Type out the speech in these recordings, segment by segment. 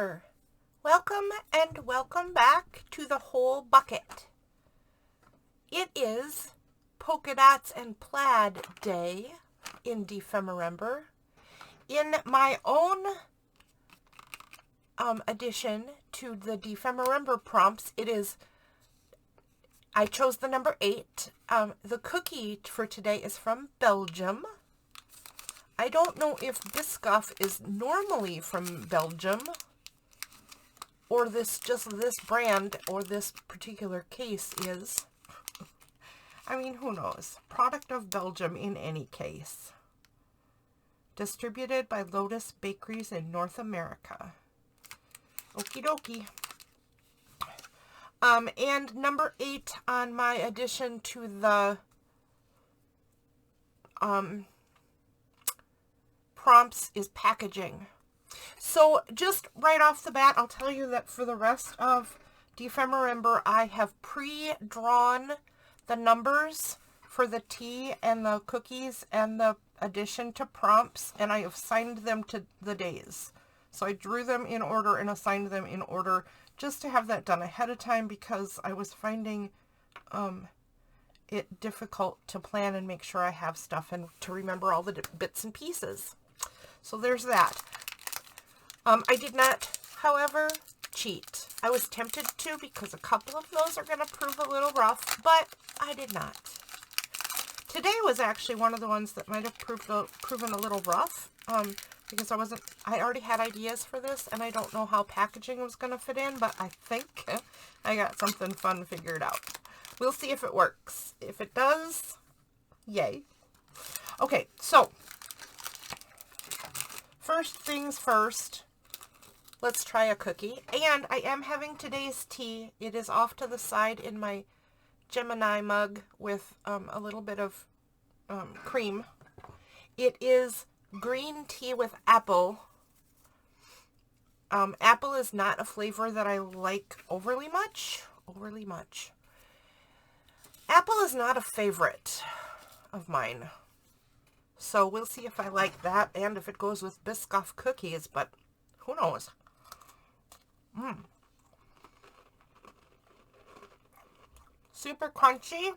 there. Welcome and welcome back to the whole bucket. It is Polka Dots and Plaid Day in Dephemerember. In my own addition to the Dephemerember prompts, I chose the number 8. The cookie for today is from Belgium. I don't know if Biscoff is normally from Belgium, or this brand, or this particular case is. I mean, who knows? Product of Belgium in any case. Distributed by Lotus Bakeries in North America. Okie dokie. And number 8 on my addition to the prompts is packaging. So just right off the bat, I'll tell you that for the rest of Dephemerember, I have pre-drawn the numbers for the tea and the cookies and the addition to prompts, and I have assigned them to the days. So I drew them in order and assigned them in order just to have that done ahead of time, because I was finding it difficult to plan and make sure I have stuff and to remember all the bits and pieces. So there's that. I did not, however, cheat. I was tempted to, because a couple of those are going to prove a little rough, but I did not. Today was actually one of the ones that might have proven a little rough, because I already had ideas for this, and I don't know how packaging was going to fit in, but I think I got something fun figured out. We'll see if it works. If it does, yay. Okay, so first things first, let's try a cookie. And I am having today's tea. It is off to the side in my Gemini mug with a little bit of cream. It is green tea with apple. Apple is not a flavor that I like overly much. Apple is not a favorite of mine. So we'll see if I like that and if it goes with Biscoff cookies, but who knows? Super crunchy.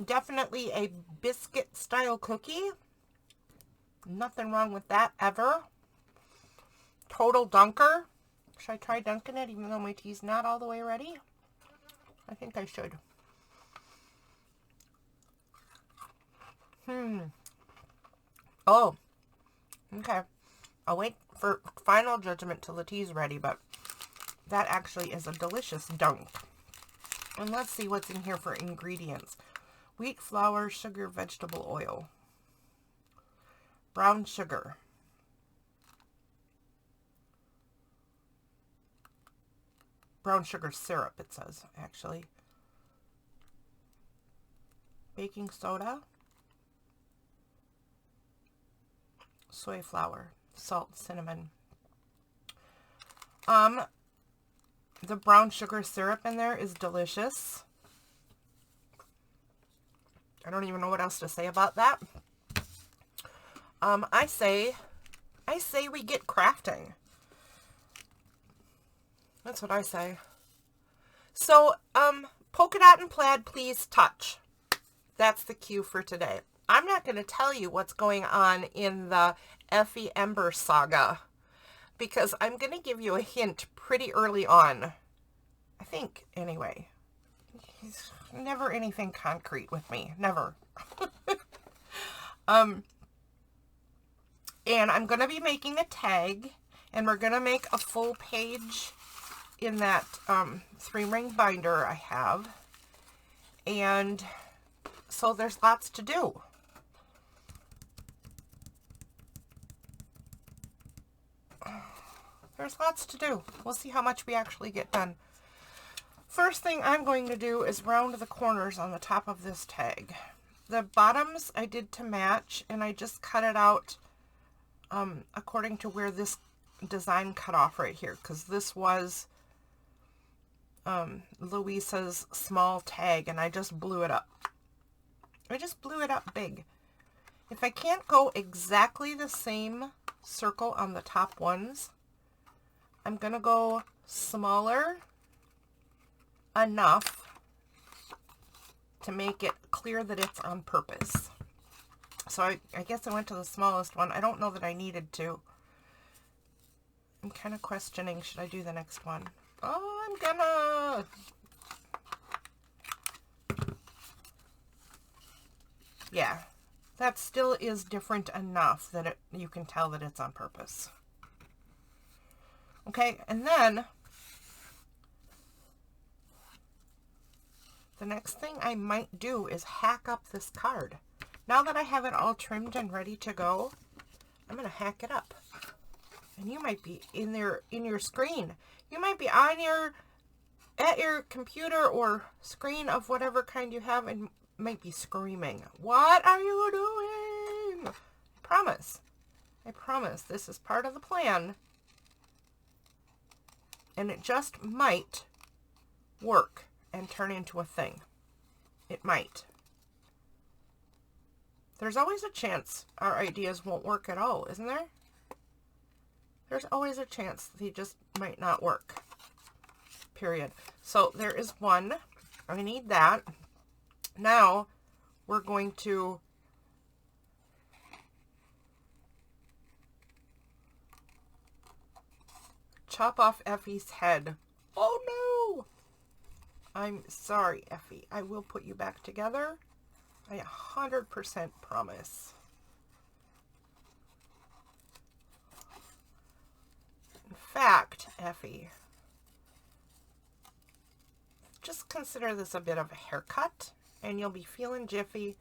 Definitely a biscuit style cookie. Nothing wrong with that ever. Total dunker. Should I try dunking it even though my tea's not all the way ready? I think I should. Oh, okay. I'll wait for final judgment till the tea's ready, but that actually is a delicious dunk. And let's see what's in here for ingredients. Wheat flour, sugar, vegetable oil, brown sugar, brown sugar syrup, it says, actually, baking soda, soy flour, salt, cinnamon. The brown sugar syrup in there is delicious. I don't even know what else to say about that. I say we get crafting. That's what I say. So, polka dot and plaid, please touch. That's the cue for today. I'm not going to tell you what's going on in the Dephemerember saga, because I'm going to give you a hint pretty early on. I think, anyway. He's never anything concrete with me. Never. And I'm going to be making a tag, and we're going to make a full page in that 3-ring binder I have. And so there's lots to do. There's lots to do. We'll see how much we actually get done. First thing I'm going to do is round the corners on the top of this tag. The bottoms I did to match, and I just cut it out according to where this design cut off right here, because this was Louisa's small tag, and I just blew it up. I just blew it up big. If I can't go exactly the same circle on the top ones. I'm going to go smaller enough to make it clear that it's on purpose. So I guess I went to the smallest one. I don't know that I needed to. I'm kind of questioning, should I do the next one? Oh, I'm gonna. Yeah, that still is different enough that you can tell that it's on purpose. Okay, and then the next thing I might do is hack up this card. Now that I have it all trimmed and ready to go, I'm going to hack it up. And you might be in your screen. You might be at your computer or screen of whatever kind you have and might be screaming, "What are you doing?" I promise this is part of the plan. And it just might work and turn into a thing. It might. There's always a chance our ideas won't work at all, isn't there? There's always a chance they just might not work. Period. So there is one. I need that. Now we're going to chop off Effie's head. Oh no! I'm sorry, Effie. I will put you back together. I 100% promise. In fact, Effie, just consider this a bit of a haircut, and you'll be feeling jiffy.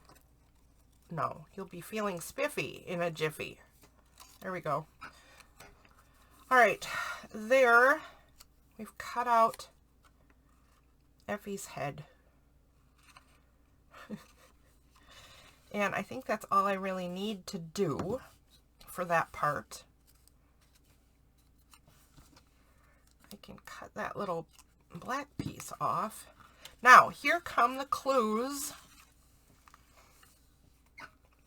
No, you'll be feeling spiffy in a jiffy. There we go. All right, there, we've cut out Effie's head. And I think that's all I really need to do for that part. I can cut that little black piece off. Now, here come the clues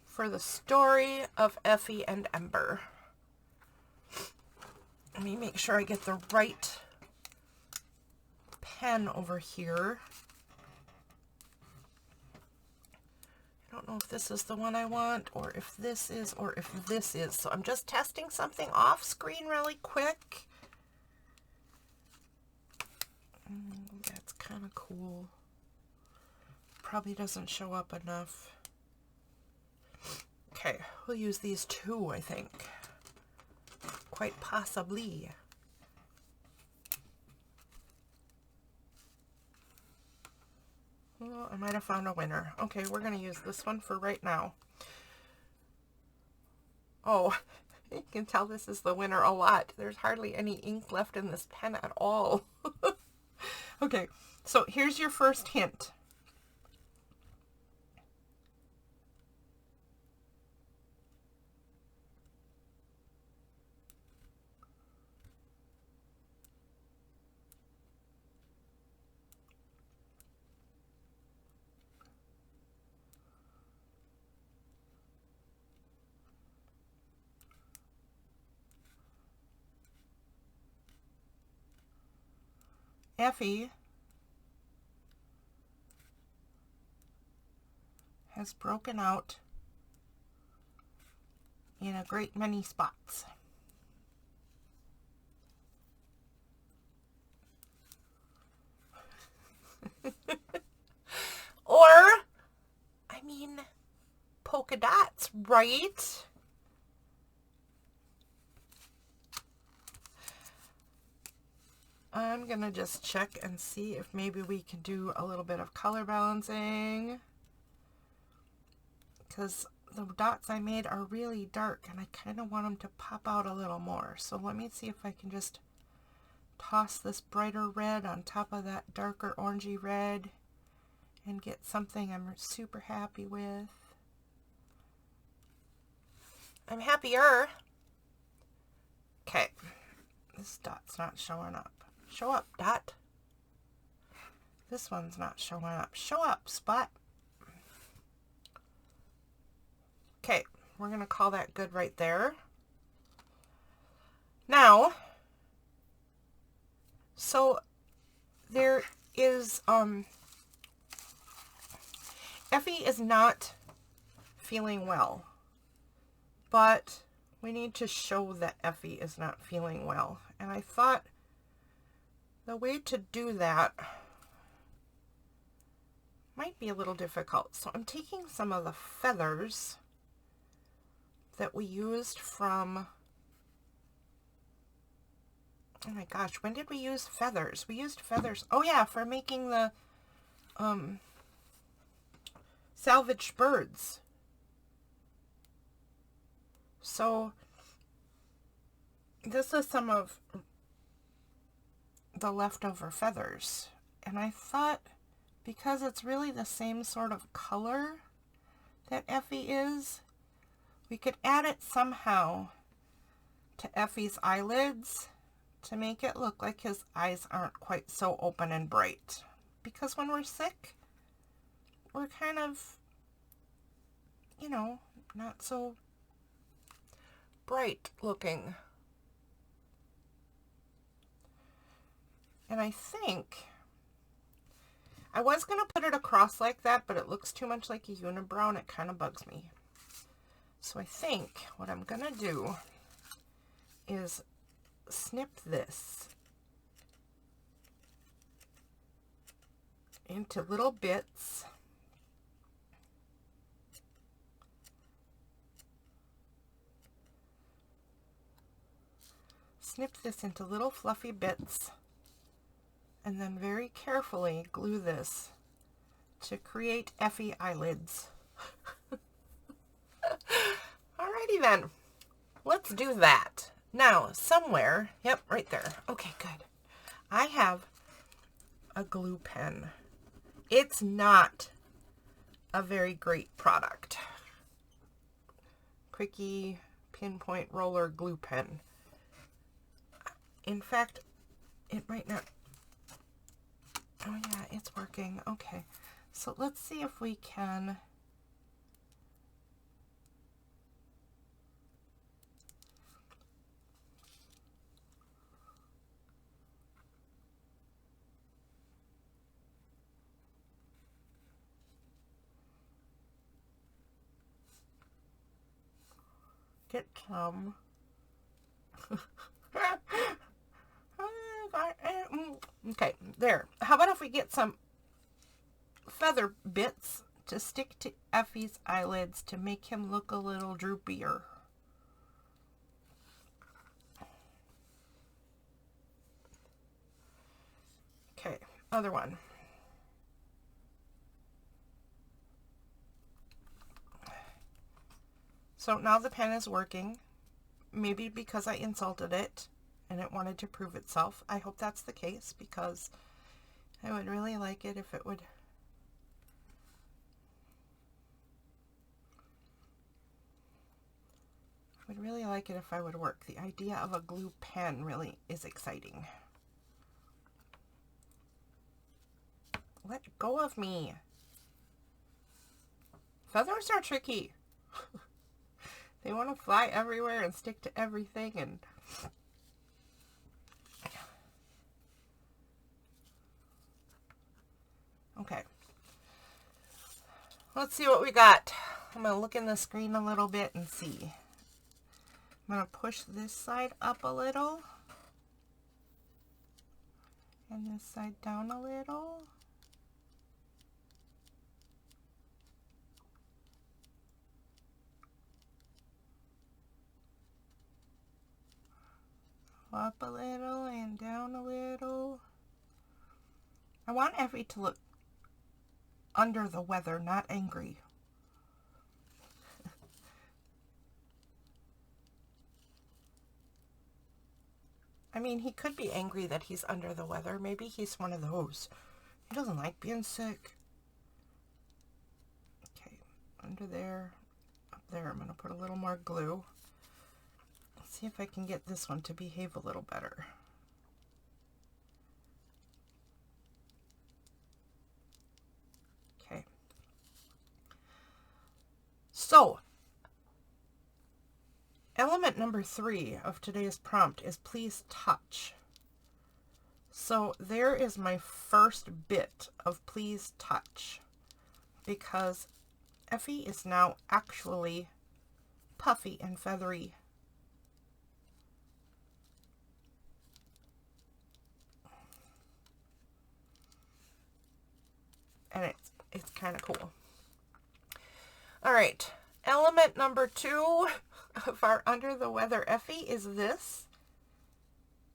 for the story of Effie and Ember. Let me make sure I get the right pen over here. I don't know if this is the one I want, or if this is, or if this is. So I'm just testing something off screen really quick. That's kind of cool. Probably doesn't show up enough. Okay, we'll use these two, I think. Quite possibly. Well, I might have found a winner. Okay, we're going to use this one for right now. Oh, you can tell this is the winner a lot. There's hardly any ink left in this pen at all. Okay, so here's your first hint. Effie has broken out in a great many spots. Or, I mean, polka dots, right? I'm gonna just check and see if maybe we can do a little bit of color balancing, because the dots I made are really dark and I kind of want them to pop out a little more. So let me see if I can just toss this brighter red on top of that darker orangey red and get something I'm super happy with. I'm happier. Okay, this dot's not showing up. Show up, dot. This one's not showing up. Show up, spot. Okay, we're going to call that good right there. Now, so there is, Effie is not feeling well, but we need to show that Effie is not feeling well. And I thought the way to do that might be a little difficult. So I'm taking some of the feathers that we used from, oh my gosh, when did we use feathers? We used feathers, oh yeah, for making the salvaged birds. So this is some of the leftover feathers. And I thought, because it's really the same sort of color that Effie is, we could add it somehow to Effie's eyelids to make it look like his eyes aren't quite so open and bright. Because when we're sick, we're kind of, you know, not so bright looking. And I think I was going to put it across like that, but it looks too much like a unibrow and it kind of bugs me. So I think what I'm going to do is snip this into little bits. Snip this into little fluffy bits, and then very carefully glue this to create Effie eyelids. Alrighty then, let's do that. Now, somewhere, yep, right there. Okay, good. I have a glue pen. It's not a very great product. Quickie Pinpoint Roller Glue Pen. In fact, it might not. Oh yeah, it's working. Okay, so let's see if we can get some. Okay, there. How about if we get some feather bits to stick to Effie's eyelids to make him look a little droopier? Okay, other one. So now the pen is working, maybe because I insulted it and it wanted to prove itself. I hope that's the case, because I would really like it if it would. I would really like it if I would work. The idea of a glue pen really is exciting. Let go of me. Feathers are tricky. They want to fly everywhere and stick to everything, and okay. Let's see what we got. I'm going to look in the screen a little bit and see. I'm going to push this side up a little and this side down a little. Up a little and down a little. I want Effie to look under the weather, not angry. I mean, he could be angry that he's under the weather. Maybe he's one of those. He doesn't like being sick. Okay, under there, up there, I'm going to put a little more glue. Let's see if I can get this one to behave a little better. Okay. So, Element number 3 of today's prompt is please touch. So there is my first bit of please touch, because Effie is now actually puffy and feathery. And it's kind of cool. All right, element number 2 of our Under the Weather Effie is this.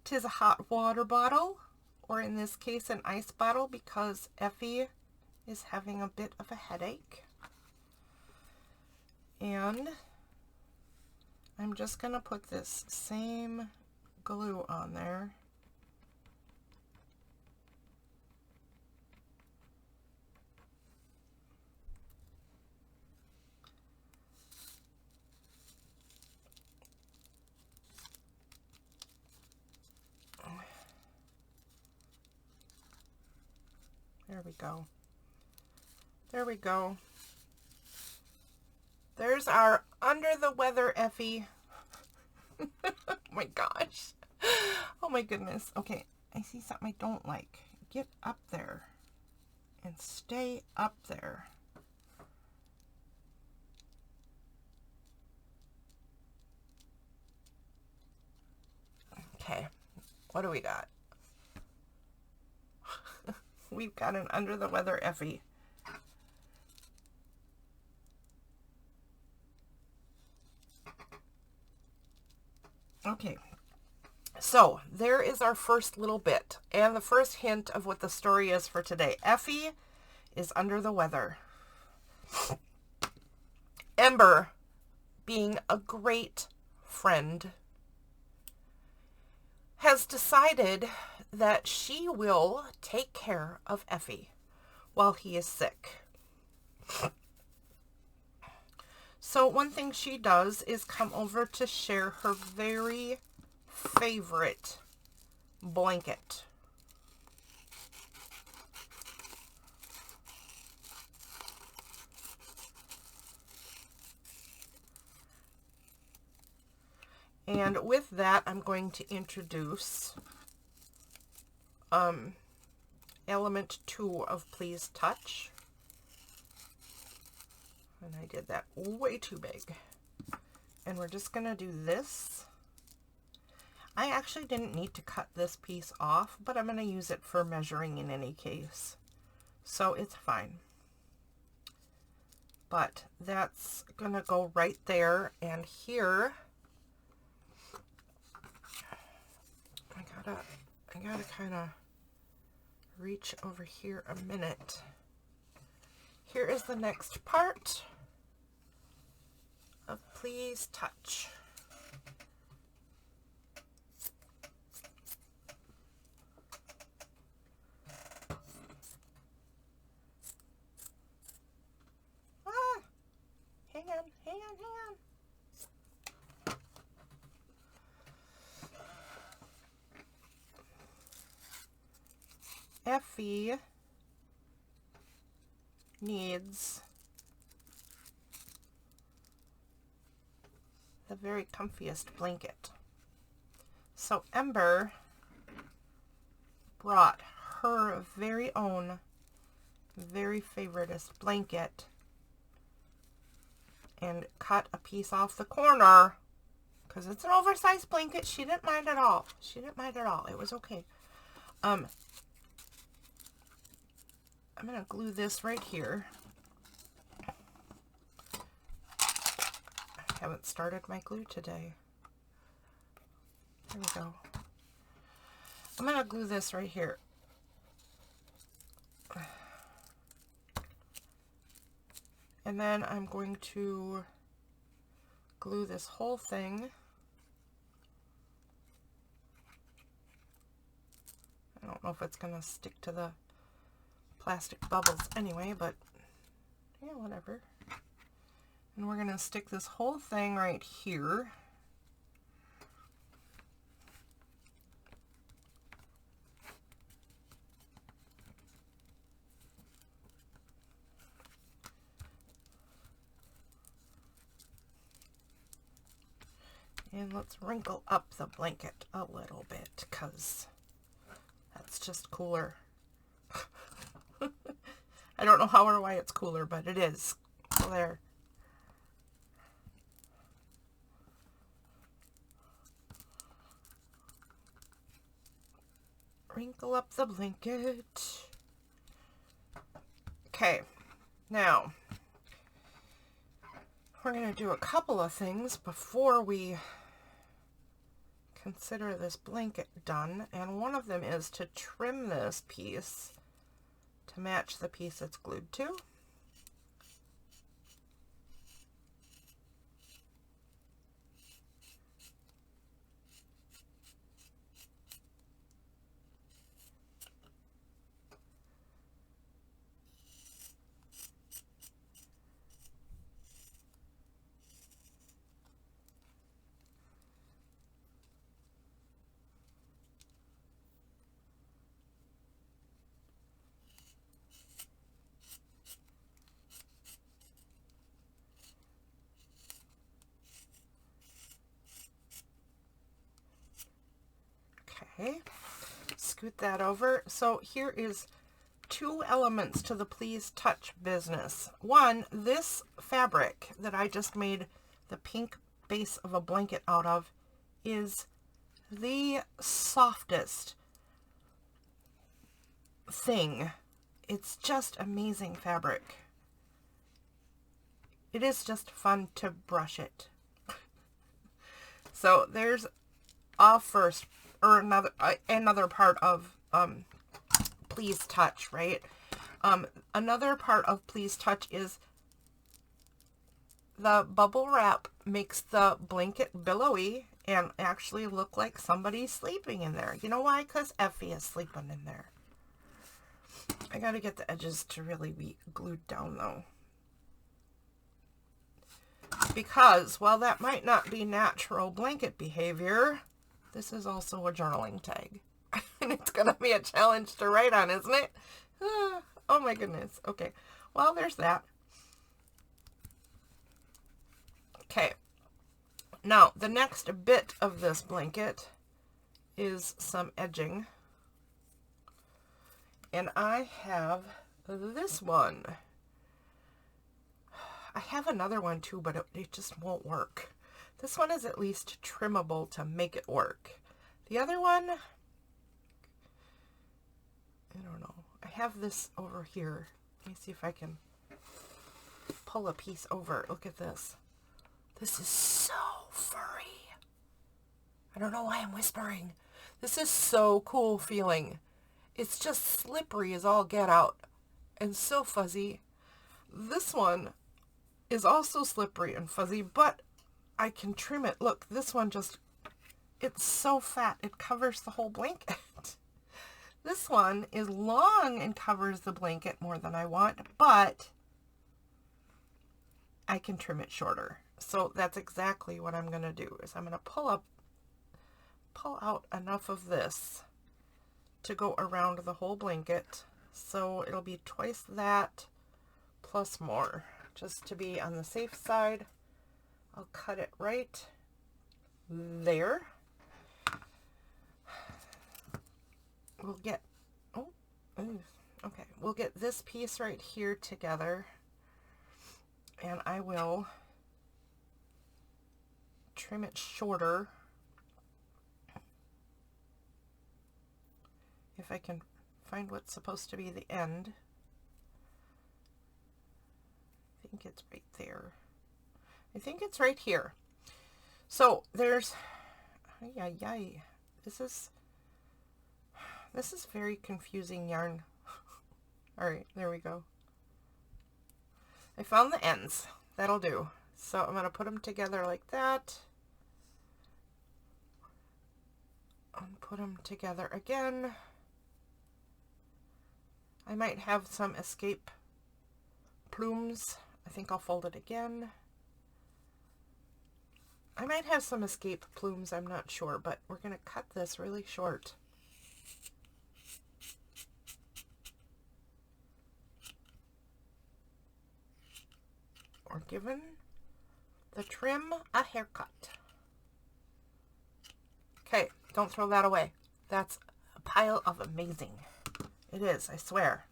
'Tis a hot water bottle, or in this case an ice bottle, because Effie is having a bit of a headache. And I'm just going to put this same glue on there. There we go. There we go. There's our Under the Weather Effie. Oh my gosh. Oh my goodness. Okay, I see something I don't like. Get up there and stay up there. Okay, what do we got? We've got an Under the Weather Effie. Okay, so there is our first little bit and the first hint of what the story is for today. Effie is under the weather. Ember, being a great friend, has decided that she will take care of Effie while he is sick. So one thing she does is come over to share her very favorite blanket. And with that, I'm going to introduce element 2 of Please Touch. And I did that way too big. And we're just going to do this. I actually didn't need to cut this piece off, but I'm going to use it for measuring in any case. So it's fine. But that's going to go right there. And here, I gotta kind of reach over here a minute. Here is the next part of Please Touch. Hang on. Effie needs the very comfiest blanket. So Ember brought her very own, very favoriteest blanket and cut a piece off the corner because it's an oversized blanket. She didn't mind at all. It was okay. I'm going to glue this right here. I haven't started my glue today. There we go. I'm going to glue this right here. And then I'm going to glue this whole thing. I don't know if it's going to stick to the plastic bubbles anyway, but yeah, whatever. And we're going to stick this whole thing right here. And let's wrinkle up the blanket a little bit because that's just cooler. I don't know how or why it's cooler, but it is. So there. Wrinkle up the blanket. Okay, now we're going to do a couple of things before we consider this blanket done, and one of them is to trim this piece to match the piece it's glued to. Okay, scoot that over. So here is two elements to the Please Touch business. One, this fabric that I just made the pink base of a blanket out of is the softest thing. It's just amazing fabric. It is just fun to brush it. So there's a first, or another part of Please Touch, right? Another part of Please Touch is the bubble wrap makes the blanket billowy and actually look like somebody's sleeping in there. You know why? Because Effie is sleeping in there. I gotta get the edges to really be glued down though. Because while that might not be natural blanket behavior, this is also a journaling tag. And it's gonna be a challenge to write on, isn't it? Oh my goodness. Okay, well, there's that. Okay, now the next bit of this blanket is some edging. And I have this one. I have another one too, but it just won't work. This one is at least trimmable to make it work. The other one, I don't know. I have this over here. Let me see if I can pull a piece over. Look at this. This is so furry. I don't know why I'm whispering. This is so cool feeling. It's just slippery as all get out and so fuzzy. This one is also slippery and fuzzy, but I can trim it. Look, this one just, it's so fat. It covers the whole blanket. This one is long and covers the blanket more than I want, but I can trim it shorter. So that's exactly what I'm going to do, is I'm going to pull out enough of this to go around the whole blanket. So it'll be twice that plus more, just to be on the safe side. I'll cut it right there. We'll get, okay, we'll get this piece right here together, and I will trim it shorter if I can find what's supposed to be the end. I think it's right there. I think it's right here. So there's, this is very confusing yarn. All right, there we go. I found the ends. That'll do. So I'm going to put them together like that. And put them together again. I might have some escape plumes. I think I'll fold it again. I might have some escape plumes, I'm not sure, but we're going to cut this really short. We're giving the trim a haircut. Okay, don't throw that away. That's a pile of amazing. It is, I swear.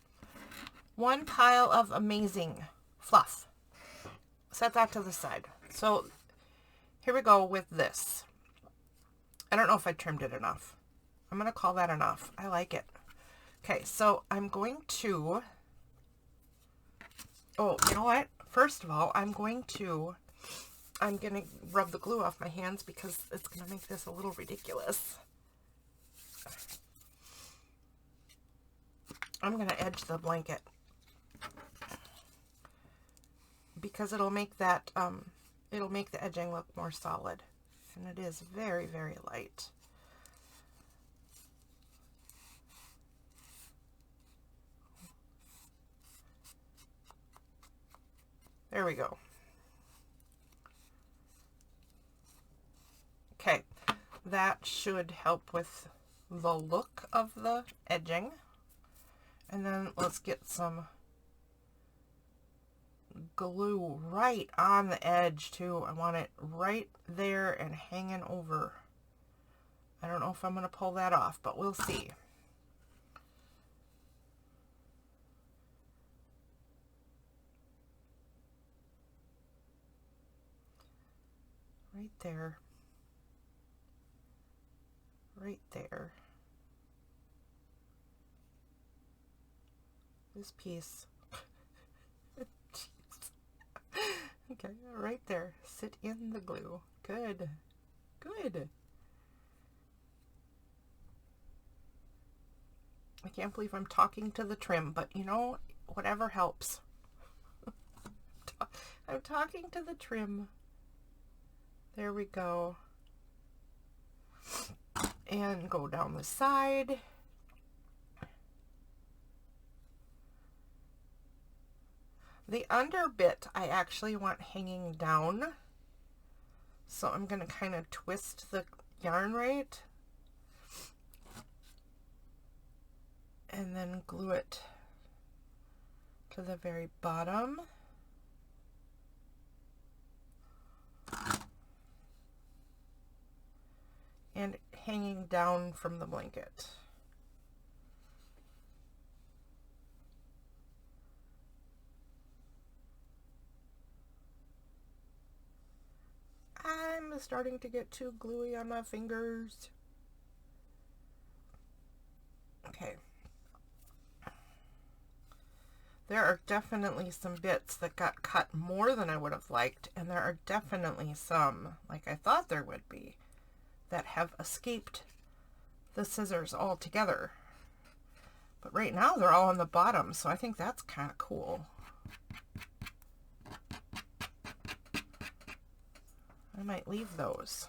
One pile of amazing fluff. Set that to the side. So here we go with this. I don't know if I trimmed it enough. I'm going to call that enough. I like it. Okay, so I'm going to, oh, you know what? First of all, I'm going to rub the glue off my hands because it's going to make this a little ridiculous. I'm going to edge the blanket because it'll make that, it'll make the edging look more solid. And it is very, very light. There we go. Okay, that should help with the look of the edging. And then let's get some glue right on the edge too. I want it right there and hanging over. I don't know if I'm going to pull that off, but we'll see. Right there. Right there. This piece. Okay, right there. Sit in the glue. Good. Good. I can't believe I'm talking to the trim, but you know, whatever helps. I'm talking to the trim. There we go. And go down the side. The under bit I actually want hanging down. So I'm going to kind of twist the yarn right. And then glue it to the very bottom. And hanging down from the blanket. I'm starting to get too gluey on my fingers. Okay. There are definitely some bits that got cut more than I would have liked, and there are definitely some, like I thought there would be, that have escaped the scissors altogether. But right now they're all on the bottom, so I think that's kind of cool. I might leave those.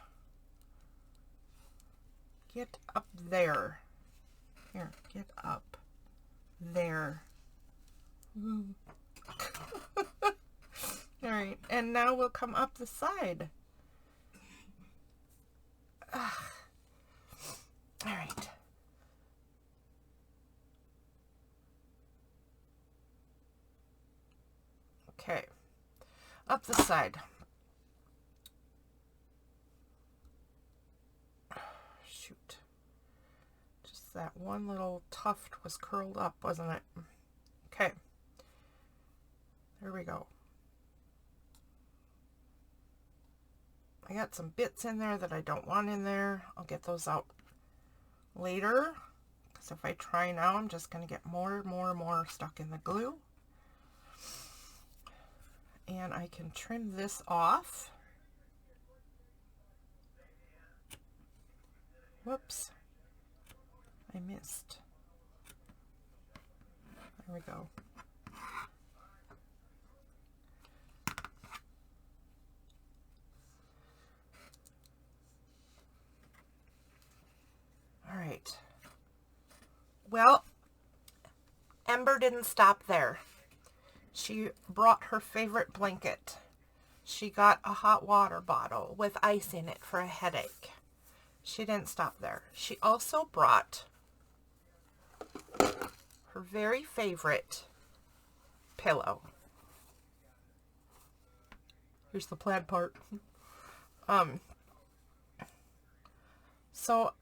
Get up there. Here, get up there. All right, and now we'll come up the side. All right. Okay, up the side. Shoot. Just that one little tuft was curled up, wasn't it? Okay. There we go. I got some bits in there that I don't want in there. I'll get those out later, because if I try now, I'm just going to get more stuck in the glue. And I can trim this off. Whoops. I missed. There we go. All right. Well, Ember didn't stop there. She brought her favorite blanket. She got a hot water bottle with ice in it for a headache. She didn't stop there. She also brought her very favorite pillow. Here's the plaid part. So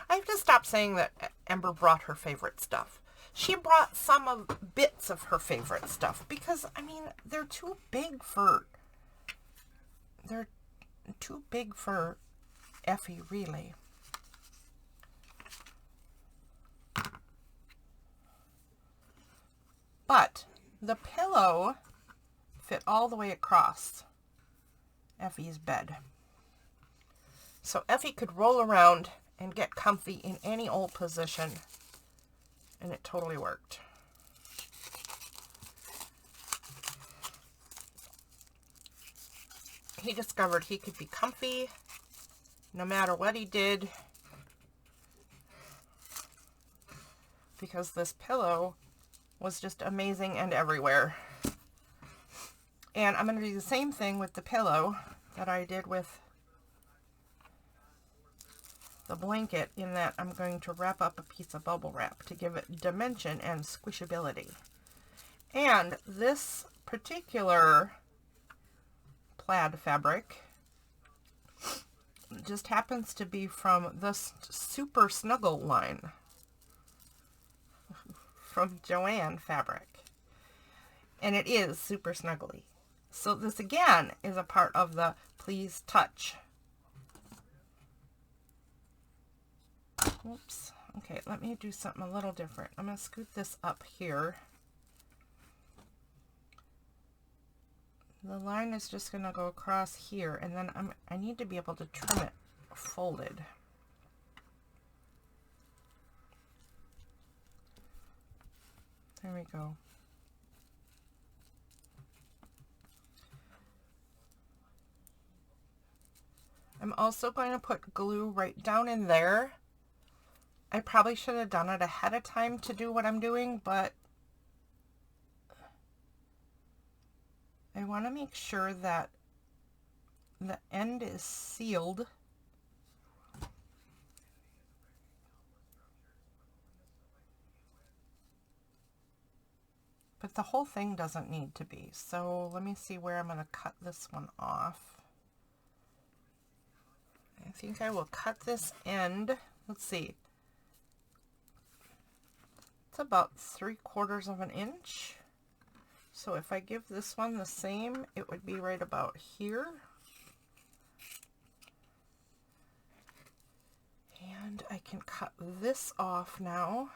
I have to stop saying that Ember brought her favorite stuff. She brought some of bits of her favorite stuff because, I mean, they're too big for Effie, really. But the pillow fit all the way across Effie's bed. So Effie could roll around and get comfy in any old position, and it totally worked. He discovered he could be comfy no matter what he did, because this pillow was just amazing and everywhere. And I'm going to do the same thing with the pillow that I did with the blanket, in that I'm going to wrap up a piece of bubble wrap to give it dimension and squishability. And this particular plaid fabric just happens to be from the Super Snuggle line from Joann Fabric, and it is super snuggly. So this again is a part of the Please Touch. Oops. Okay, let me do something a little different. I'm going to scoot this up here. The line is just going to go across here, and then I need to be able to trim it folded. There we go. I'm also going to put glue right down in there. I probably should have done it ahead of time to do what I'm doing, but I want to make sure that the end is sealed. But the whole thing doesn't need to be. So let me see where I'm going to cut this one off. I think I will cut this end. Let's see. It's about 3/4 of an inch. So if I give this one the same, it would be right about here. And I can cut this off now.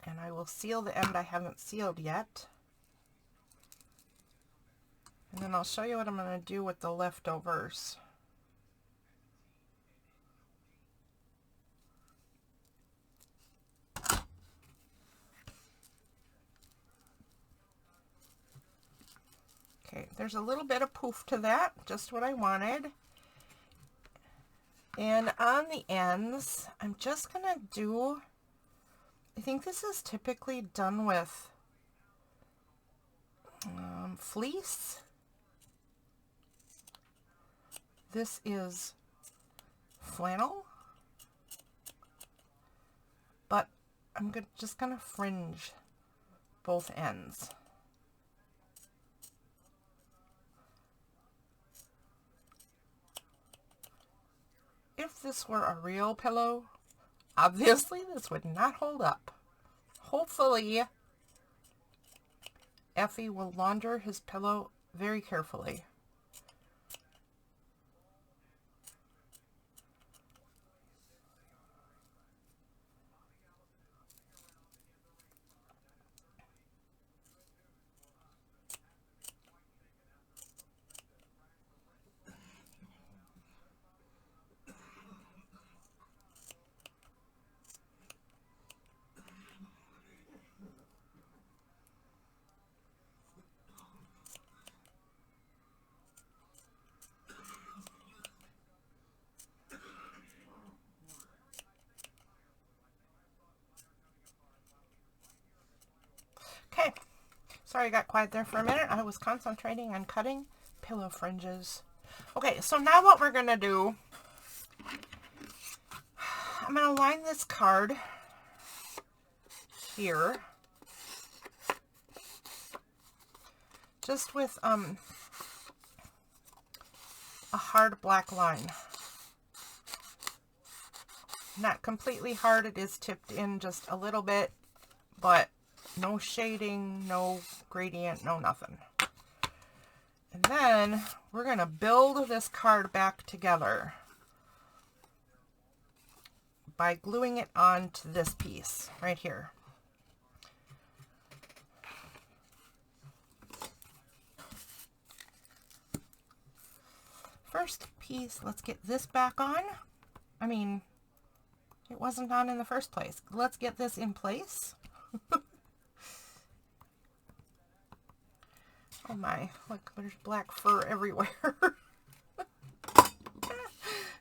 And I will seal the end I haven't sealed yet. And then I'll show you what I'm going to do with the leftovers. Okay, there's a little bit of poof to that, just what I wanted. And on the ends, I'm just going to do, I think this is typically done with fleece. This is flannel, but I'm just going to fringe both ends. If this were a real pillow, obviously this would not hold up. Hopefully, Effie will launder his pillow very carefully. Okay, sorry I got quiet there for a minute. I was concentrating on cutting pillow fringes. Okay, so now what we're going to do, I'm going to line this card here just with a hard black line. Not completely hard, it is tipped in just a little bit, but no shading, no gradient, no nothing. And then we're going to build this card back together by gluing it onto this piece right here. First piece, let's get this back on. I mean, it wasn't on in the first place. Let's get this in place. Oh my, look, there's black fur everywhere.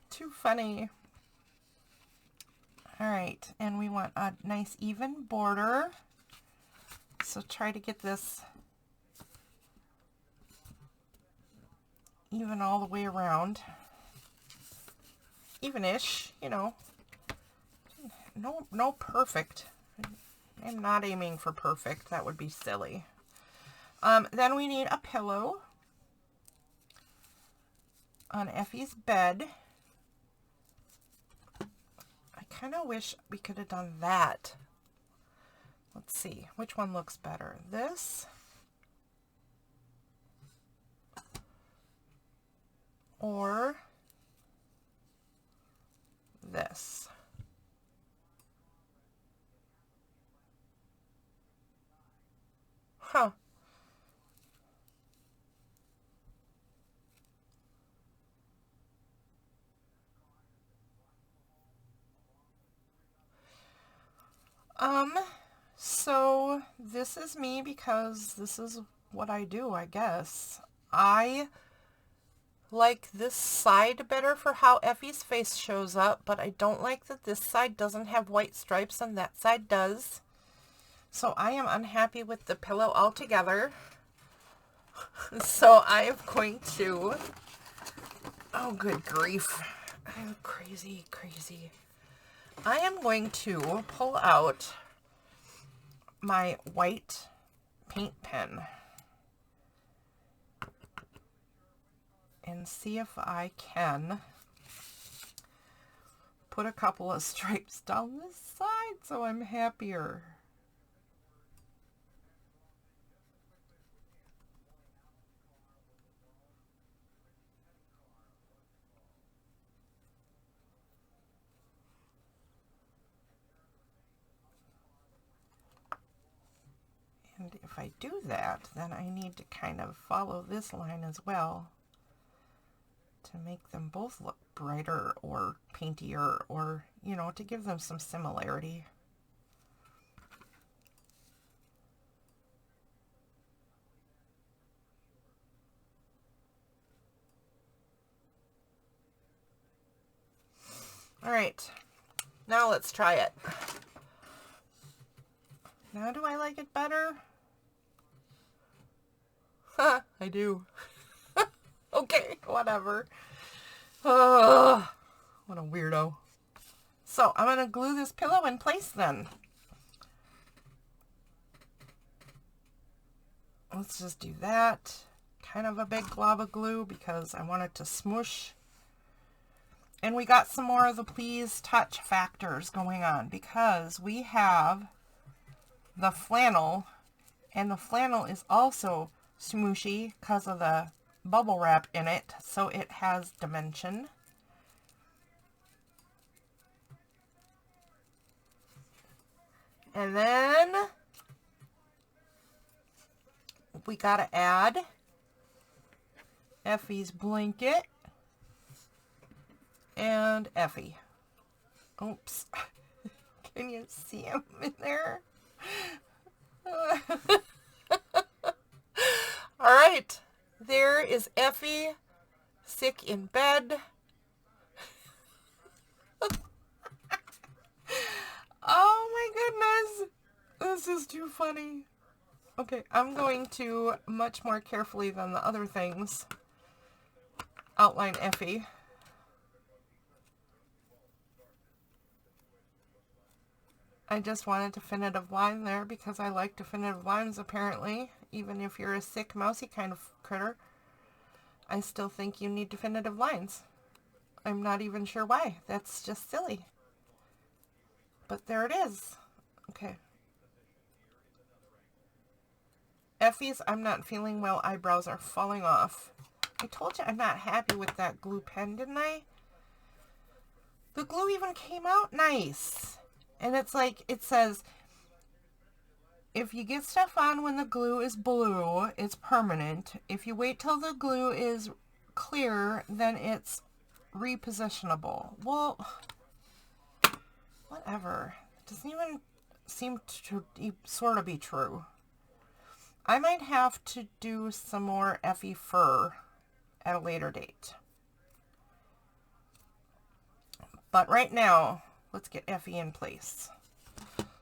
Too funny. All right, and we want a nice even border. So try to get this even all the way around. Even-ish, you know. No perfect. I'm not aiming for perfect. That would be silly. Then we need a pillow on Effie's bed. I kind of wish we could have done that. Let's see, which one looks better? This or this? Huh. So this is me because this is what I do, I guess. I like this side better for how Effie's face shows up, but I don't like that this side doesn't have white stripes and that side does. So I am unhappy with the pillow altogether. So I am going to, oh good grief, I'm crazy. I am going to pull out my white paint pen and see if I can put a couple of stripes down this side so I'm happier. And if I do that, then I need to kind of follow this line as well to make them both look brighter or paintier, or, you know, to give them some similarity. All right, now let's try it. Now do I like it better? Ha, I do. Okay, whatever. What a weirdo. So I'm going to glue this pillow in place then. Let's just do that. Kind of a big glob of glue because I want it to smoosh. And we got some more of the Please Touch factors going on because we have the flannel, and the flannel is also smooshy because of the bubble wrap in it, so it has dimension. And then we gotta add Effie's blanket and Effie. Oops. Can you see him in there? All right, there is Effie, sick in bed. Oh my goodness, this is too funny. Okay, I'm going to, much more carefully than the other things, outline Effie. I just wanted definitive line there because I like definitive lines apparently. Even if you're a sick, mousy kind of critter, I still think you need definitive lines. I'm not even sure why. That's just silly. But there it is. Okay. Effie's I'm not feeling well eyebrows are falling off. I told you I'm not happy with that glue pen, didn't I? The glue even came out nice. And it's like, it says, if you get stuff on when the glue is blue, it's permanent. If you wait till the glue is clear, then it's repositionable. Well, whatever. It doesn't even seem to sort of be true. I might have to do some more Effie fur at a later date. But right now, let's get Effie in place.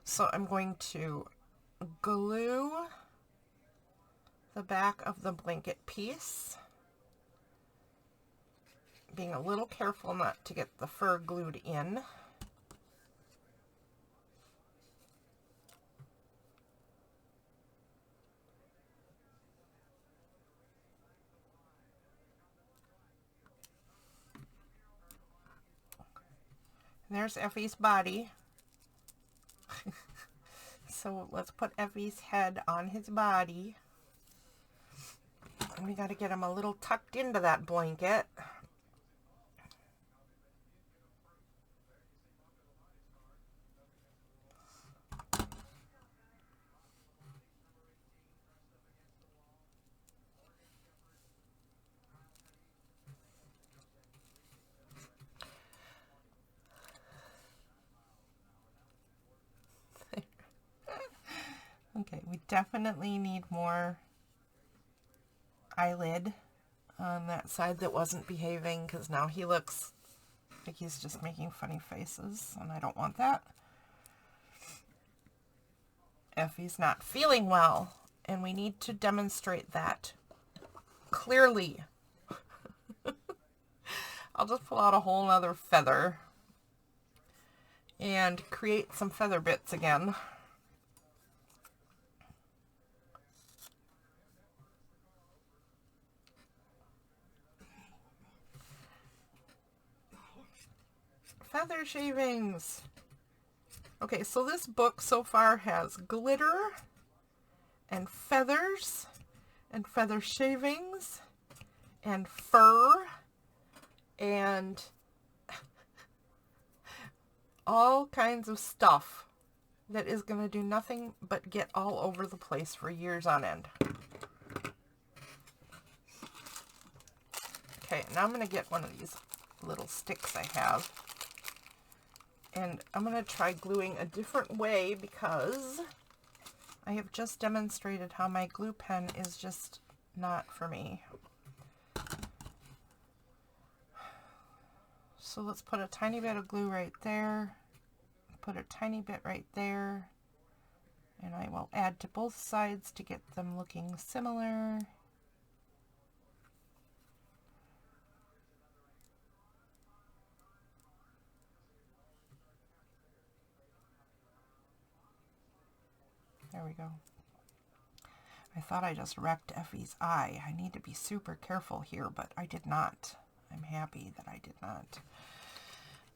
So I'm going to glue the back of the blanket piece, being a little careful not to get the fur glued in. There's Effie's body. So let's put Effie's head on his body. And we got to get him a little tucked into that blanket. Okay, we definitely need more eyelid on that side that wasn't behaving, because now he looks like he's just making funny faces, and I don't want that. Effie's not feeling well, and we need to demonstrate that clearly. I'll just pull out a whole nother feather and create some feather bits again. Feather shavings. Okay, so this book so far has glitter and feathers and feather shavings and fur and all kinds of stuff that is going to do nothing but get all over the place for years on end. Okay, now I'm going to get one of these little sticks I have. And I'm going to try gluing a different way because I have just demonstrated how my glue pen is just not for me. So let's put a tiny bit of glue right there, put a tiny bit right there, and I will add to both sides to get them looking similar. There we go. I thought I just wrecked Effie's eye. I need to be super careful here, but I did not. I'm happy that I did not.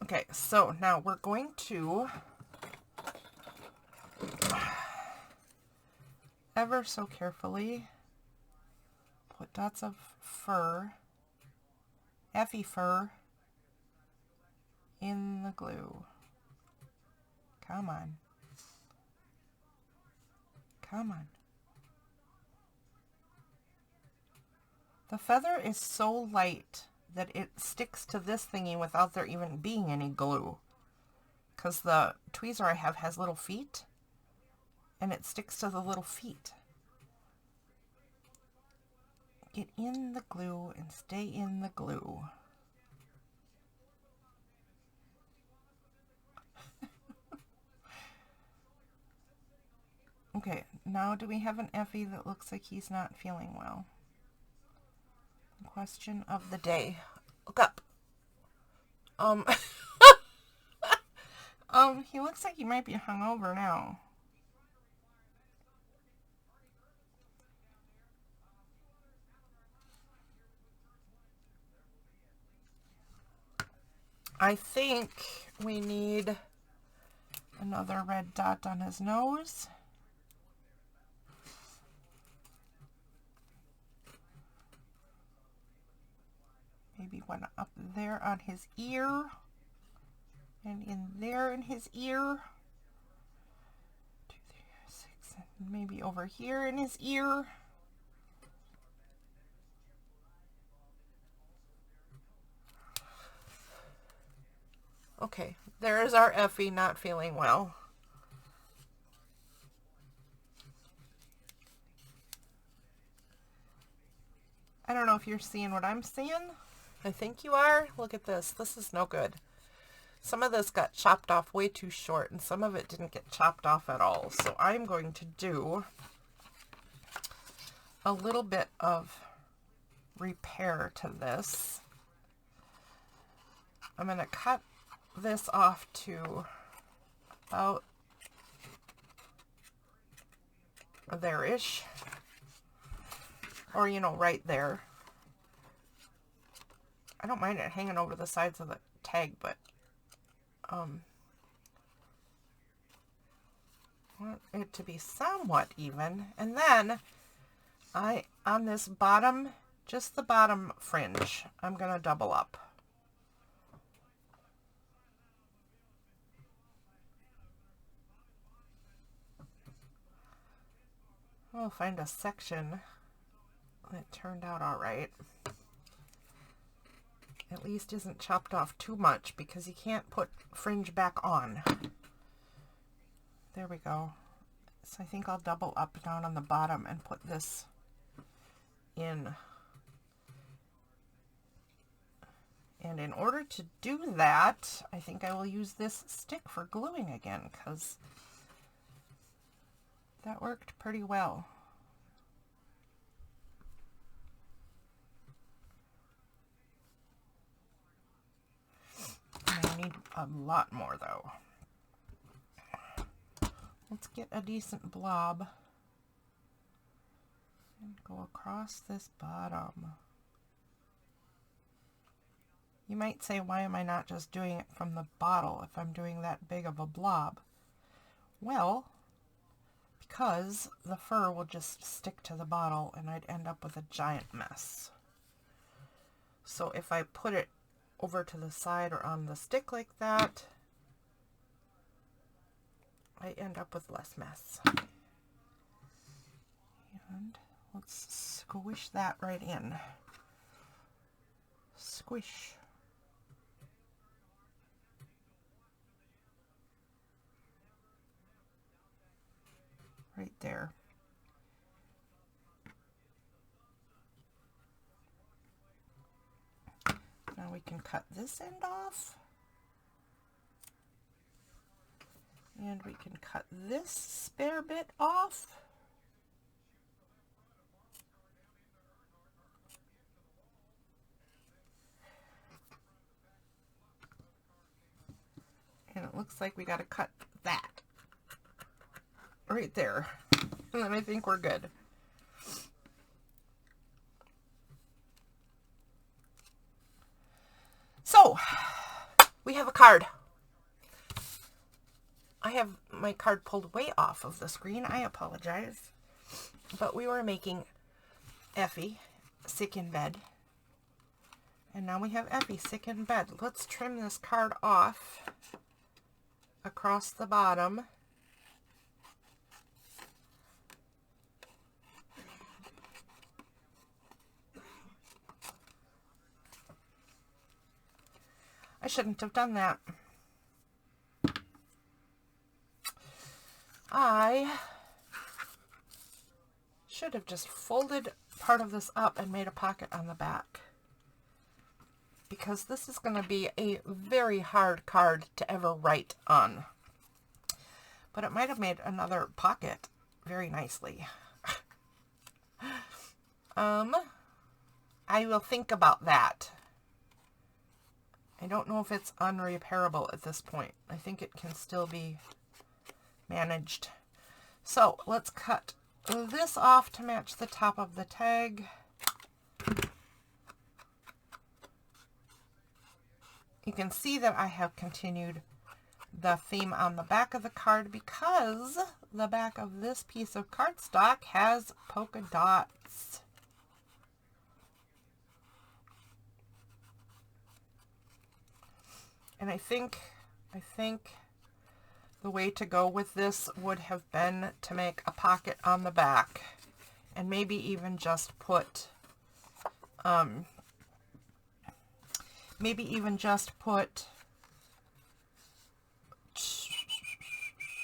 Okay, so now we're going to ever so carefully put dots of fur, Effie fur, in the glue. Come on. Come on. The feather is so light that it sticks to this thingy without there even being any glue. Because the tweezer I have has little feet, and it sticks to the little feet. Get in the glue and stay in the glue. Okay, now do we have an Effie that looks like he's not feeling well? Question of the day. woke up. He looks like he might be hungover now. I think we need another red dot on his nose. Maybe one up there on his ear. And in there in his ear. 2, 3, 6, and maybe over here in his ear. Okay, there's our Effie not feeling well. I don't know if you're seeing what I'm seeing. I think you are. Look at this. This is no good. Some of this got chopped off way too short, and some of it didn't get chopped off at all. So I'm going to do a little bit of repair to this. I'm going to cut this off to about there-ish, or, you know, right there. I don't mind it hanging over the sides of the tag, but I want it to be somewhat even. And then on this bottom, just the bottom fringe, I'm going to double up. I'll find a section that turned out all right. At least isn't chopped off too much, because you can't put fringe back on. There we go. So I think I'll double up down on the bottom and put this in. And in order to do that, I think I will use this stick for gluing again, because that worked pretty well. I need a lot more though. Let's get a decent blob and go across this bottom. You might say, why am I not just doing it from the bottle if I'm doing that big of a blob? Well, because the fur will just stick to the bottle and I'd end up with a giant mess. So if I put it over to the side or on the stick like that, I end up with less mess. And let's squish that right in. Squish. Right there. Now we can cut this end off. And we can cut this spare bit off. And it looks like we got to cut that right there. And then I think we're good. So, we have a card. I have my card pulled way off of the screen. I apologize. But we were making Effie sick in bed. And now we have Effie sick in bed. Let's trim this card off across the bottom. I shouldn't have done that. I should have just folded part of this up and made a pocket on the back, because this is going to be a very hard card to ever write on. But it might have made another pocket very nicely. I will think about that. I don't know if it's unrepairable at this point. I think it can still be managed. So let's cut this off to match the top of the tag. You can see that I have continued the theme on the back of the card because the back of this piece of cardstock has polka dots. And I think the way to go with this would have been to make a pocket on the back and maybe even just put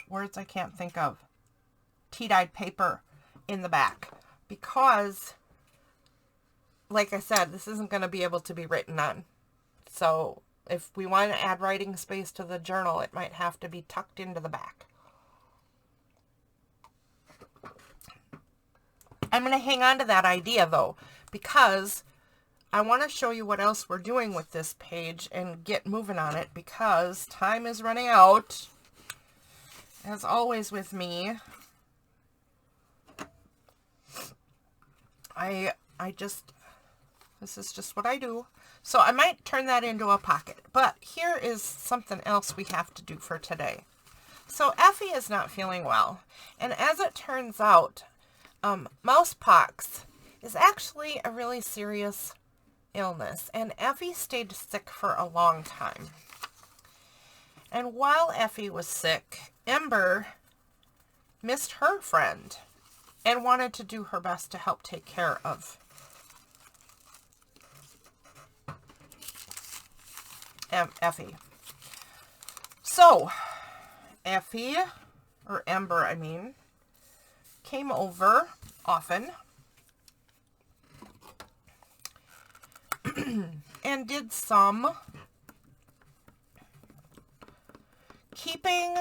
words I can't think of, tea-dyed paper in the back, because like I said, this isn't going to be able to be written on. So if we want to add writing space to the journal, it might have to be tucked into the back. I'm going to hang on to that idea though, because I want to show you what else we're doing with this page and get moving on it, because time is running out, as always with me. This is just what I do. So I might turn that into a pocket. But here is something else we have to do for today. So Effie is not feeling well. And as it turns out, mousepox is actually a really serious illness. And Effie stayed sick for a long time. And while Effie was sick, Ember missed her friend and wanted to do her best to help take care of Effie. So Effie, or Ember I mean, came over often and did some keeping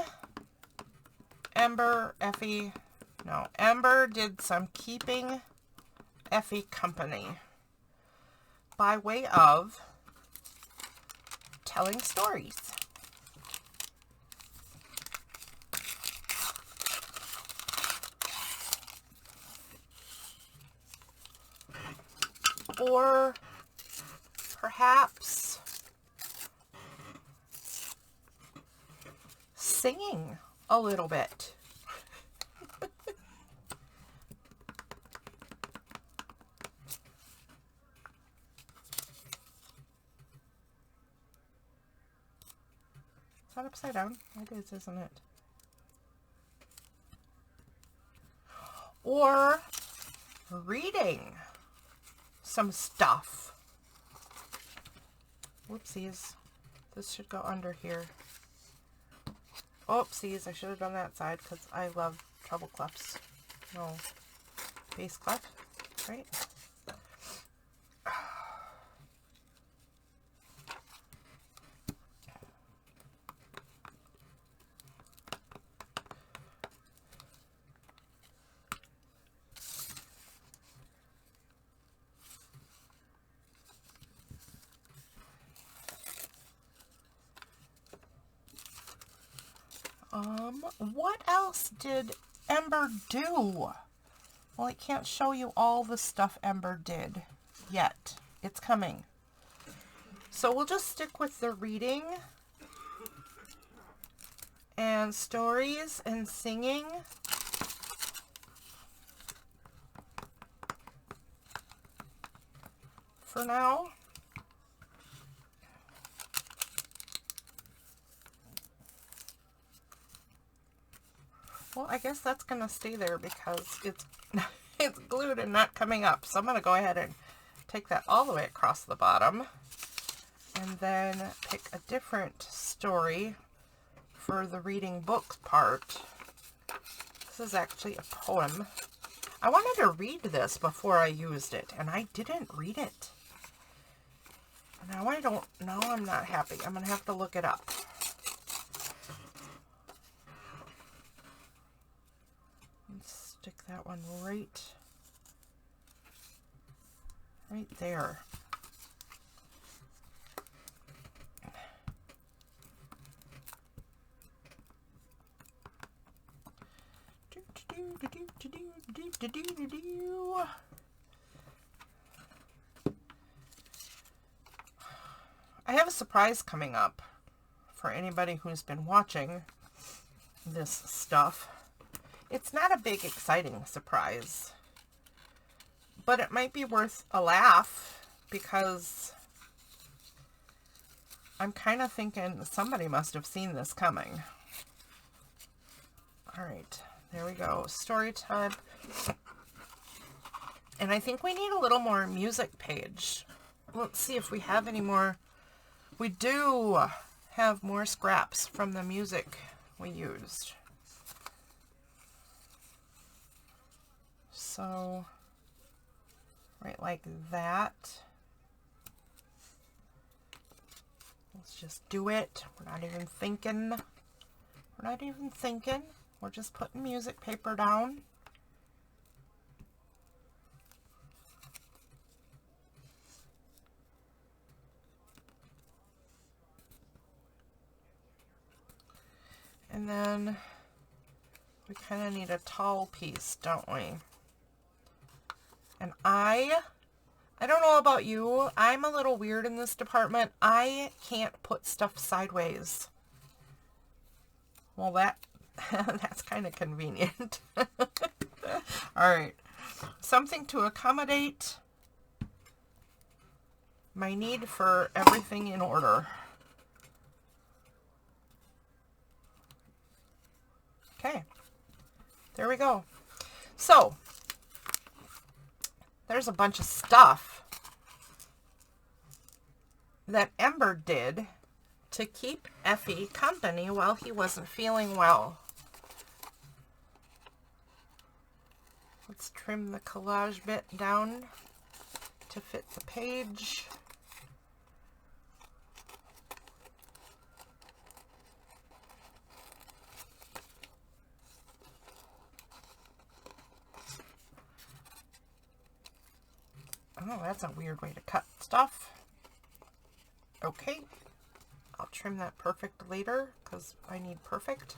Ember did some keeping Effie company by way of telling stories. Or perhaps singing a little bit. Is that upside down? It is, isn't it? Or reading some stuff. Whoopsies. This should go under here. Oopsies, I should have done that side because I love treble clefs. No, bass clef, right? What else did Ember do? Well, I can't show you all the stuff Ember did yet. It's coming. So we'll just stick with the reading and stories and singing. For now. Well, I guess that's going to stay there because it's it's glued and not coming up. So I'm going to go ahead and take that all the way across the bottom and then pick a different story for the reading books part. This is actually a poem. I wanted to read this before I used it, and I didn't read it. Now I'm not happy. I'm going to have to look it up. Stick that one right there. I have a surprise coming up for anybody who's been watching this stuff. It's not a big, exciting surprise, but it might be worth a laugh because I'm kind of thinking somebody must have seen this coming. All right, there we go. Story time. And I think we need a little more music page. Let's see if we have any more. We do have more scraps from the music we used. So, right like that. Let's just do it. We're not even thinking. We're not even thinking. We're just putting music paper down. And then we kind of need a tall piece, don't we? And I don't know about you, I'm a little weird in this department. I can't put stuff sideways. Well, that's kind of convenient. All right, something to accommodate my need for everything in order. Okay, there we go. So, there's a bunch of stuff that Ember did to keep Effie company while he wasn't feeling well. Let's trim the collage bit down to fit the page. Oh, that's a weird way to cut stuff. Okay, I'll trim that perfect later because I need perfect.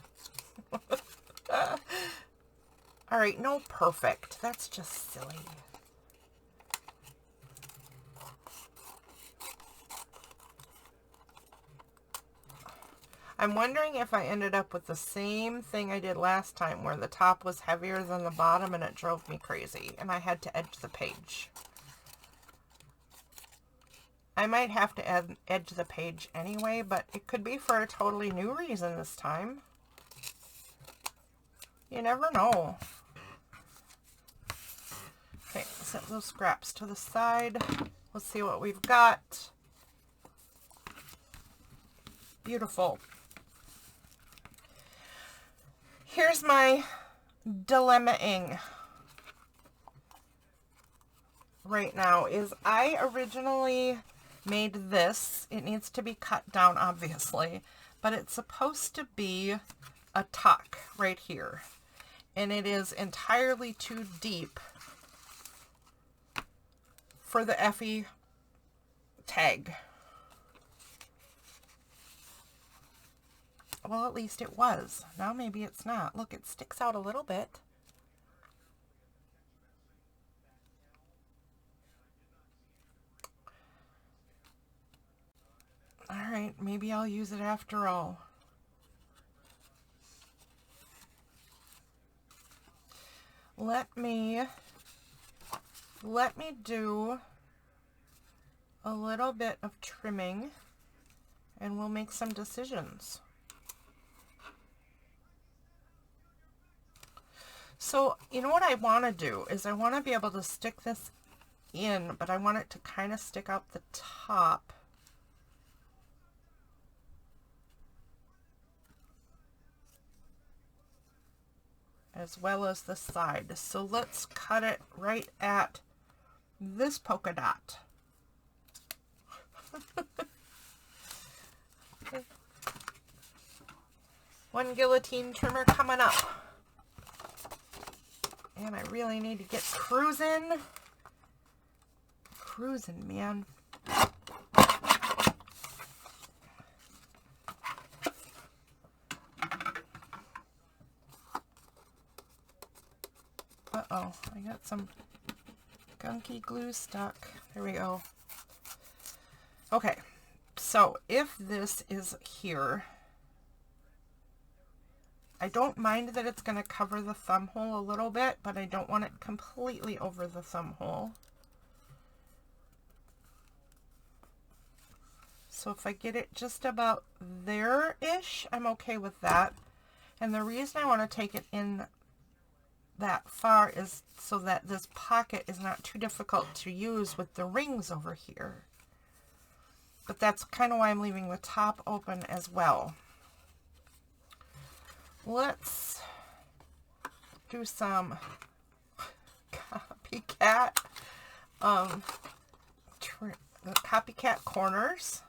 All right, no perfect. That's just silly. I'm wondering if I ended up with the same thing I did last time where the top was heavier than the bottom and it drove me crazy and I had to edge the page. I might have to edge the page anyway, but it could be for a totally new reason this time. You never know. Okay, set those scraps to the side. Let's see what we've got. Beautiful. Here's my dilemma-ing right now is I originally made this. It needs to be cut down, obviously, but it's supposed to be a tuck right here. And it is entirely too deep for the Effie tag. Well, at least it was. Now maybe it's not. Look, it sticks out a little bit. All right, maybe I'll use it after all. Let me do a little bit of trimming and we'll make some decisions. So, you know what I want to do is I want to be able to stick this in, but I want it to kind of stick out the top. As well as the side. So let's cut it right at this polka dot. One guillotine trimmer coming up. And I really need to get cruising. Cruising, man. Uh-oh, I got some gunky glue stuck. There we go. Okay, so if this is here, I don't mind that it's going to cover the thumb hole a little bit, but I don't want it completely over the thumb hole. So if I get it just about there-ish, I'm okay with that. And the reason I want to take it in that far is so that this pocket is not too difficult to use with the rings over here. But that's kind of why I'm leaving the top open as well. Let's do some copycat copycat corners,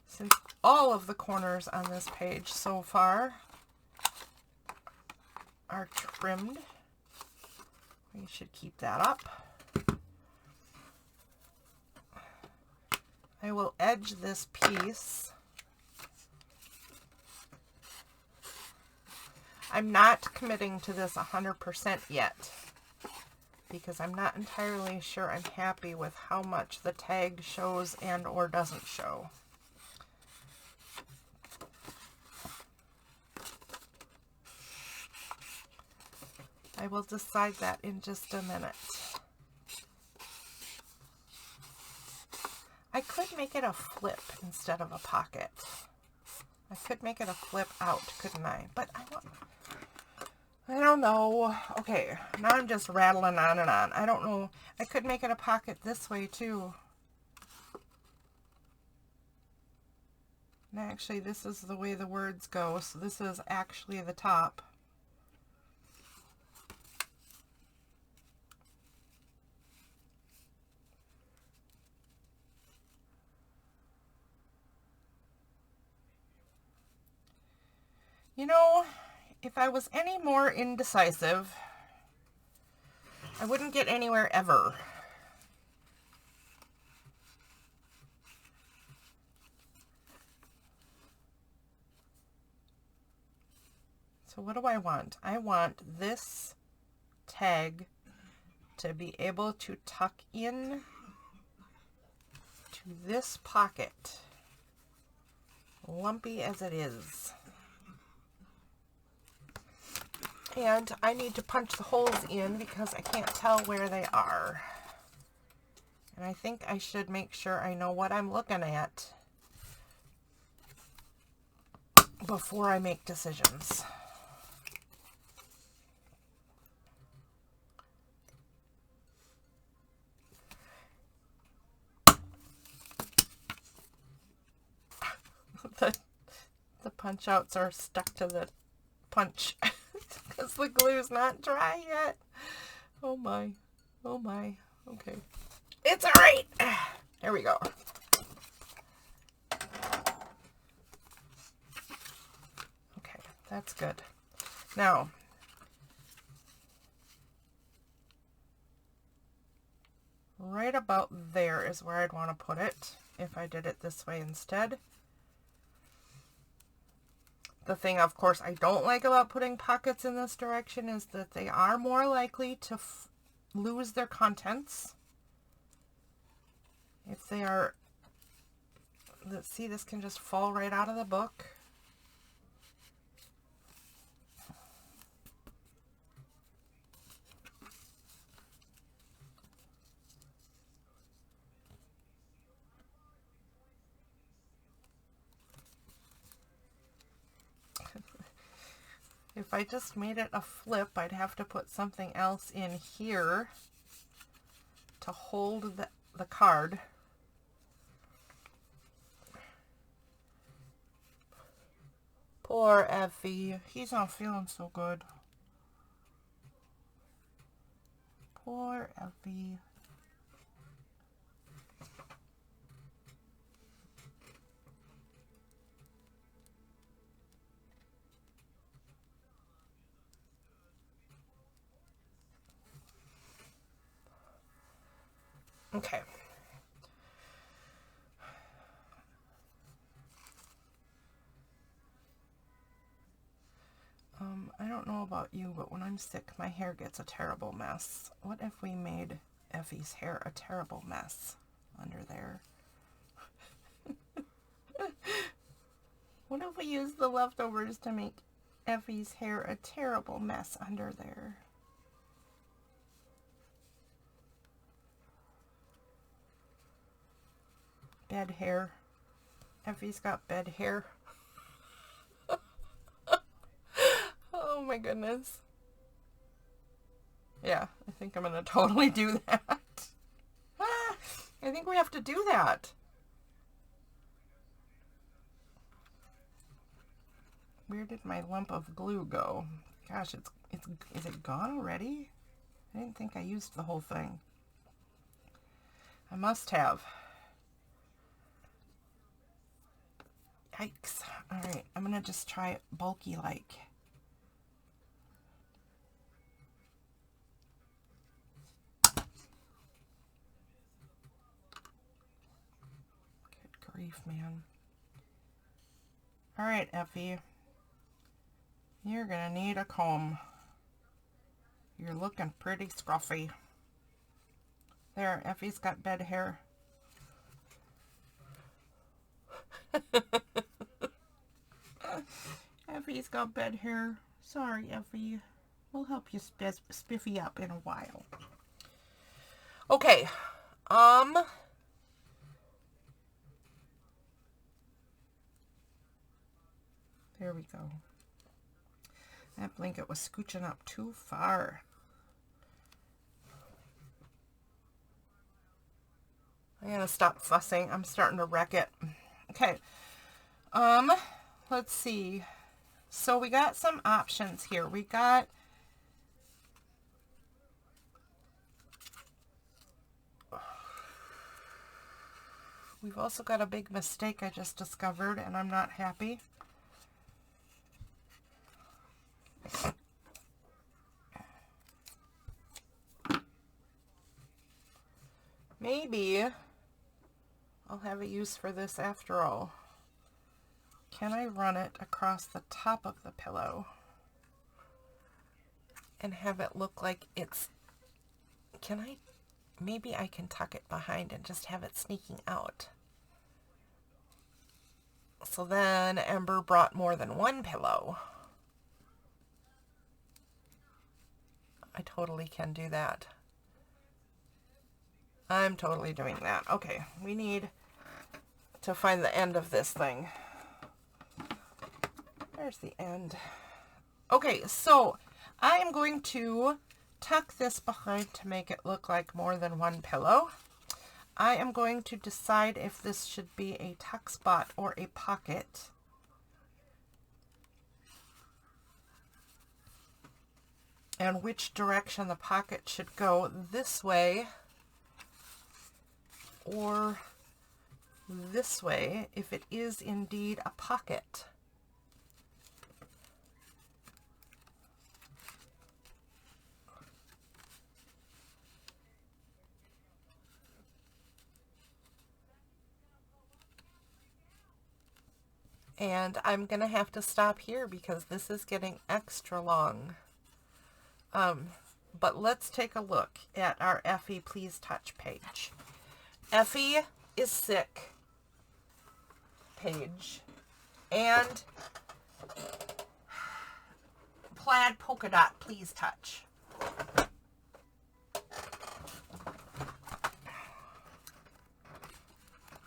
since all of the corners on this page so far are trimmed. We should keep that up. I will edge this piece. I'm not committing to this 100% yet because I'm not entirely sure I'm happy with how much the tag shows and or doesn't show. I will decide that in just a minute. I could make it a flip instead of a pocket. I could make it a flip out, couldn't I? But I don't know. Okay, now I'm just rattling on and on. I don't know. I could make it a pocket this way too. And actually, this is the way the words go, so this is actually the top. You know, if I was any more indecisive, I wouldn't get anywhere ever. So what do I want? I want this tag to be able to tuck in to this pocket, lumpy as it is. And I need to punch the holes in because I can't tell where they are. And I think I should make sure I know what I'm looking at before I make decisions. The punch outs are stuck to the punch because the glue's not dry yet. Oh my, oh my. Okay, it's all right. There we go. Okay, that's good. Now, right about there is where I'd want to put it if I did it this way instead. The thing, of course, I don't like about putting pockets in this direction is that they are more likely to lose their contents. If they are, let's see, this can just fall right out of the book. If I just made it a flip, I'd have to put something else in here to hold the card. Poor Effie. He's not feeling so good. Poor Effie. Okay. I don't know about you, but when I'm sick, my hair gets a terrible mess. What if we made Effie's hair a terrible mess under there? What if we use the leftovers to make Effie's hair a terrible mess under there? Bed hair. Effie's got bed hair. Oh my goodness. Yeah, I think I'm going to totally do that. I think we have to do that. Where did my lump of glue go? Gosh, is it gone already? I didn't think I used the whole thing. I must have. Yikes. All right, I'm going to just try it bulky like. Good grief, man. All right, Effie. You're going to need a comb. You're looking pretty scruffy. There, Effie's got bed hair. Effie's got bed hair. Sorry, Effie. We'll help you spiffy up in a while. Okay. There we go. That blanket was scooching up too far. I'm gonna stop fussing. I'm starting to wreck it. Okay. Let's see. So we got some options here. We've also got a big mistake I just discovered, and I'm not happy. Maybe I'll have a use for this after all. Can I run it across the top of the pillow and have it look like it's, maybe I can tuck it behind and just have it sneaking out. So then Ember brought more than one pillow. I totally can do that. I'm totally doing that. Okay, we need to find the end of this thing. There's the end. Okay, so I am going to tuck this behind to make it look like more than one pillow. I am going to decide if this should be a tuck spot or a pocket. And which direction the pocket should go, this way or this way, if it is indeed a pocket. And I'm going to have to stop here because this is getting extra long. But let's take a look at our Effie Please Touch page. Effie is sick page. And plaid polka dot please touch.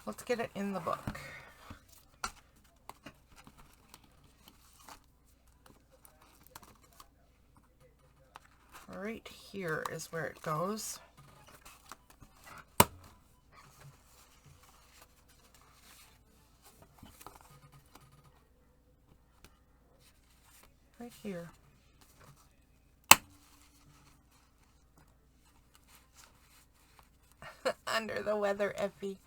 Let's get it in the book. Right here is where it goes. Right here. Under the weather, Effie.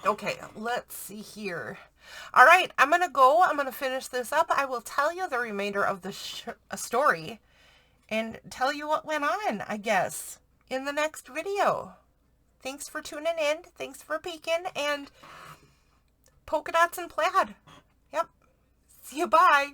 Okay, let's see here. All right, I'm going to go. I'm going to finish this up. I will tell you the remainder of the story and tell you what went on, I guess, in the next video. Thanks for tuning in. Thanks for peeking. And polka dots and plaid. Yep. See you. Bye.